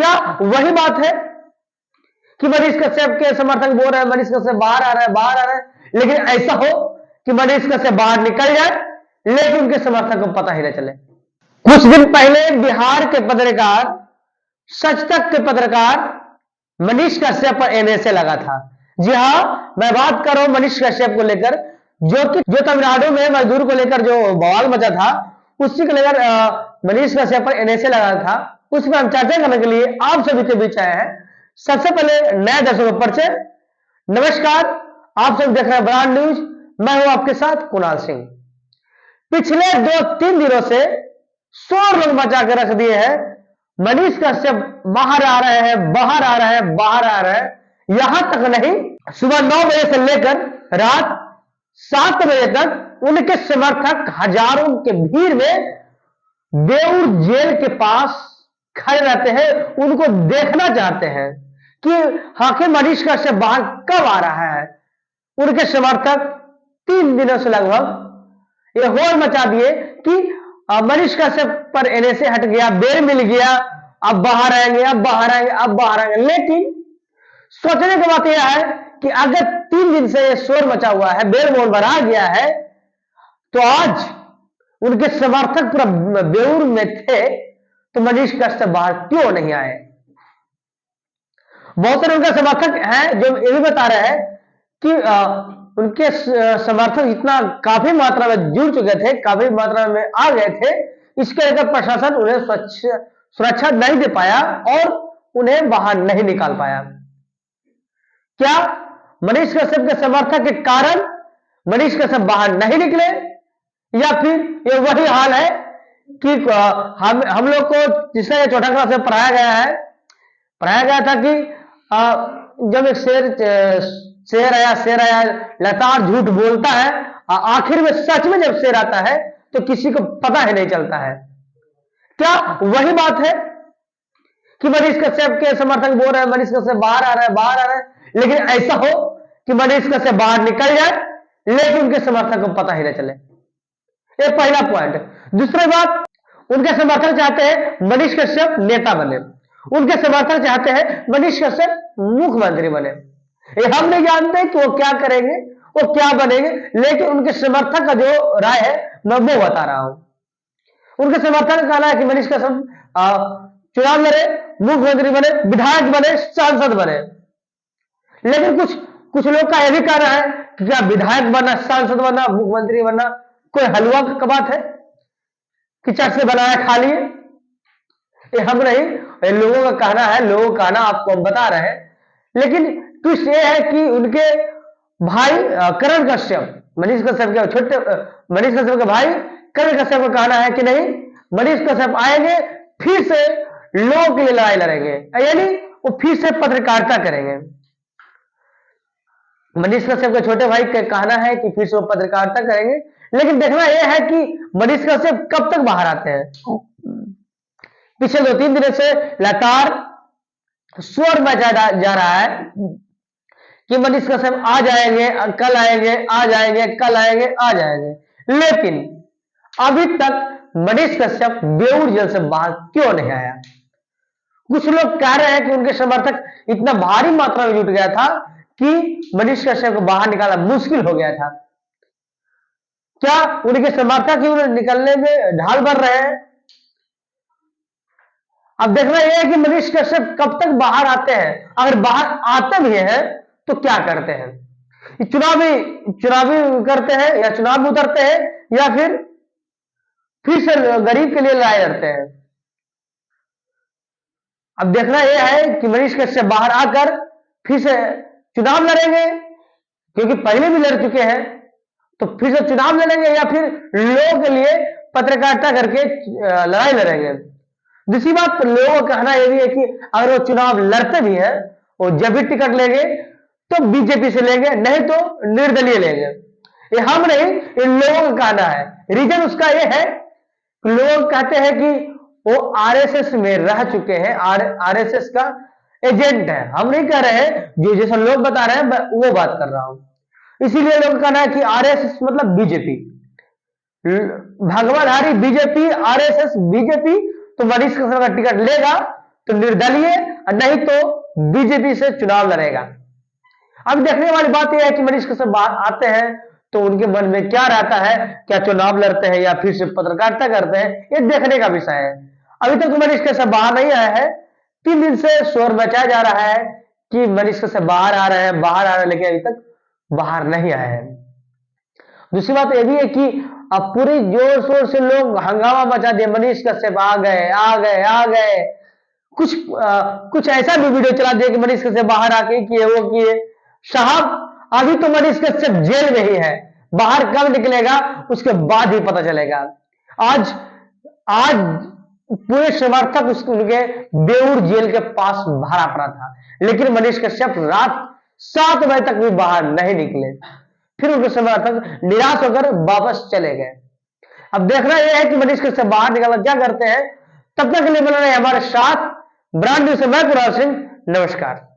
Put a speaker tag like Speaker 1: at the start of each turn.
Speaker 1: क्या वही बात है कि मनीष कश्यप के समर्थक बोल रहे हैं मनीष कश्यप बाहर आ रहा है, बाहर आ रहा है, लेकिन ऐसा हो कि मनीष कश्यप बाहर निकल जाए लेकिन उनके समर्थक को पता ही न चले। कुछ दिन पहले बिहार के पत्रकार, सच तक के पत्रकार मनीष कश्यप पर एनएसए लगा था। जी हां, मैं बात कर रहा हूं मनीष कश्यप को लेकर, जो तमिलनाडु में मजदूर को लेकर जो बवाल मचा था, उसी को लेकर मनीष कश्यप पर एनएसए लगा था। उस पर हम चर्चा करने के लिए आप सभी के बीच आए हैं। सबसे पहले नए दर्शकों को परिचय। नमस्कार, आप सब देख रहे हैं ब्रांड न्यूज, मैं हूं आपके साथ कुणाल सिंह। पिछले 2-3 दिनों से शोर लोग मचा के रख दिए हैं, मनीष कश्यप बाहर आ रहे हैं, बाहर आ रहे हैं, बाहर आ रहे हैं। यहां तक नहीं, सुबह 9 बजे से लेकर रात 7 बजे तक उनके समर्थक हजारों के भीड़ में बेऊर जेल के पास खड़े रहते हैं, उनको देखना चाहते हैं कि आखिर मनीष कश्यप बाहर कब आ रहा है। उनके समर्थक 3 दिनों से लगभग ये होड़ मचा दिए कि मनीष कश्यप पर एनएसए हट गया, बेल मिल गया, अब बाहर आएंगे, अब बाहर आएंगे, अब बाहर आएंगे। लेकिन सोचने की बात यह है कि अगर 3 दिन से ये शोर मचा हुआ है, बेल मोल बढ़ा गया है, तो आज उनके समर्थक पूरा बेऊर में थे, तो मनीष कश्यप बाहर क्यों नहीं आए। बहुत सारे उनके समर्थक हैं जो ये भी बता रहे हैं कि उनके समर्थक इतना काफी मात्रा में जुड़ चुके थे, काफी मात्रा में आ गए थे, इसके लेकर प्रशासन उन्हें सुरक्षा नहीं दे पाया और उन्हें बाहर नहीं निकाल पाया। क्या मनीष कश्यप के समर्थक के कारण मनीष कश्यप बाहर नहीं निकले, या फिर ये वही हाल है कि हम लोग को जिससे छोटा क्लास में पढ़ाया गया था कि जब एक शेर आया लगातार झूठ बोलता है, आखिर में सच में जब शेर आता है तो किसी को पता ही नहीं चलता है। क्या वही बात है कि मनीष कश्यप के समर्थक बोल रहे हैं मनीष कश्यप बाहर आ रहा है, बाहर आ रहा है, लेकिन ऐसा हो कि मनीष कश्यप बाहर निकल जाए लेकिन उनके समर्थक को पता ही न चले। ये पहला पॉइंट। दूसरी बात, उनके समर्थक चाहते हैं मनीष कश्यप नेता बने, उनके समर्थक चाहते हैं मनीष कश्यप मुख्यमंत्री बने। ये हम नहीं जानते कि वो क्या करेंगे, वो क्या बनेंगे, लेकिन उनके समर्थक का जो राय है मैं वो बता रहा हूं। उनके समर्थक का कहना है कि मनीष कश्यप चुनाव लड़े, मुख्यमंत्री बने, विधायक बने, सांसद बने। लेकिन कुछ लोग का यह भी कहना है कि क्या विधायक बनना, सांसद बनना, मुख्यमंत्री बनना कोई हलवा का बात है कि चट से बनाया खा लिए। ये हम नहीं, ये लोगों का कहना है, लोगों का कहना आपको हम बता रहे हैं। लेकिन ट्विस्ट ये है कि उनके भाई करण कश्यप, मनीष कश्यप के भाई करण कश्यप का कहना है कि नहीं, मनीष कश्यप आएंगे, फिर से लोगों के लिए लड़ाई लड़ेंगे, यानी वो फिर से पत्रकारिता करेंगे। मनीष कश्यप के छोटे भाई का कहना है कि फिर से वो पत्रकारिता करेंगे, लेकिन देखना यह है कि मनीष कश्यप कब तक बाहर आते हैं। पिछले 2-3 दिनों से लगातार शोर मचा जा रहा है कि मनीष कश्यप आ जाएंगे, कल आएंगे, आ जाएंगे, कल आएंगे, आ जाएंगे, लेकिन अभी तक मनीष कश्यप बेऊर जेल से बाहर क्यों नहीं आया। कुछ लोग कह रहे हैं कि उनके समर्थक इतना भारी मात्रा में जुट गया था कि मनीष कश्यप को बाहर निकालना मुश्किल हो गया था। क्या उनके समर्थक ही उन्हें निकलने में ढाल भर रहे हैं। अब देखना यह है कि मनीष कश्यप कब तक बाहर आते हैं। अगर बाहर आते भी हैं तो क्या करते हैं, चुनावी करते हैं या चुनाव में उतरते हैं, या फिर से गरीब के लिए लड़ाई लड़ते हैं। अब देखना यह है कि मनीष कश्यप बाहर आकर फिर से चुनाव लड़ेंगे, क्योंकि पहले भी लड़ चुके हैं, तो फिर से चुनाव लड़ेंगे, या फिर लोगों के लिए पत्रकारिता करके लड़ाई लड़ेंगे। दूसरी बात, लोगों का कहना यह भी है कि अगर वो चुनाव लड़ते भी हैं, वो जब भी टिकट लेंगे तो बीजेपी से लेंगे, नहीं तो निर्दलीय लेंगे। ये हम नहीं, इन लोगों का कहना है। रीजन उसका यह है कि लोग कहते हैं कि वो आरएसएस में रह चुके हैं, आरएसएस का एजेंट है। हम नहीं कह रहे हैं, जो जैसा लोग बता रहे हैं मैं वो बात कर रहा हूं। इसीलिए लोग कहना है कि आरएसएस मतलब बीजेपी, भगवाधारी बीजेपी, आरएसएस बीजेपी, तो मनीष कश्यप का टिकट लेगा तो निर्दलीय और नहीं तो बीजेपी से चुनाव लड़ेगा। अब देखने वाली बात यह है कि मनीष कश्यप बाहर आते हैं तो उनके मन में क्या रहता है, क्या चुनाव लड़ते हैं या फिर से पत्रकारिता करते हैं, ये देखने का विषय है। अभी तक तो मनीष कश्यप बाहर नहीं आया है, 3 दिन से शोर मचाया जा रहा है कि मनीष कश्यप बाहर आ रहे हैं, बाहर आ रहे हैं, लेकिन अभी तक बाहर नहीं आए हैं। दूसरी बात यह भी है कि अब पूरी जोर शोर से लोग हंगामा मचा दिए, मनीष कश्यप आ गए आ गए आ गए। कुछ ऐसा भी वीडियो चला दिया कि मनीष कश्यप बाहर आके किए वो किए। साहब अभी तो मनीष कश्यप जेल में ही है, बाहर कब निकलेगा उसके बाद ही पता चलेगा। आज आज पूरे समर्थक उनके बेऊर जेल के पास भरा पड़ा था, लेकिन मनीष कश्यप रात 7 बजे तक भी बाहर नहीं निकले। फिर उनके समर्थक निराश होकर वापस चले गए। अब देखना यह है कि मनीष कश्यप बाहर निकलकर क्या करते हैं। तब तक के लिए बने रहे हमारे साथ। ब्रांड न्यूज से मैं कुणाल सिंह, नमस्कार।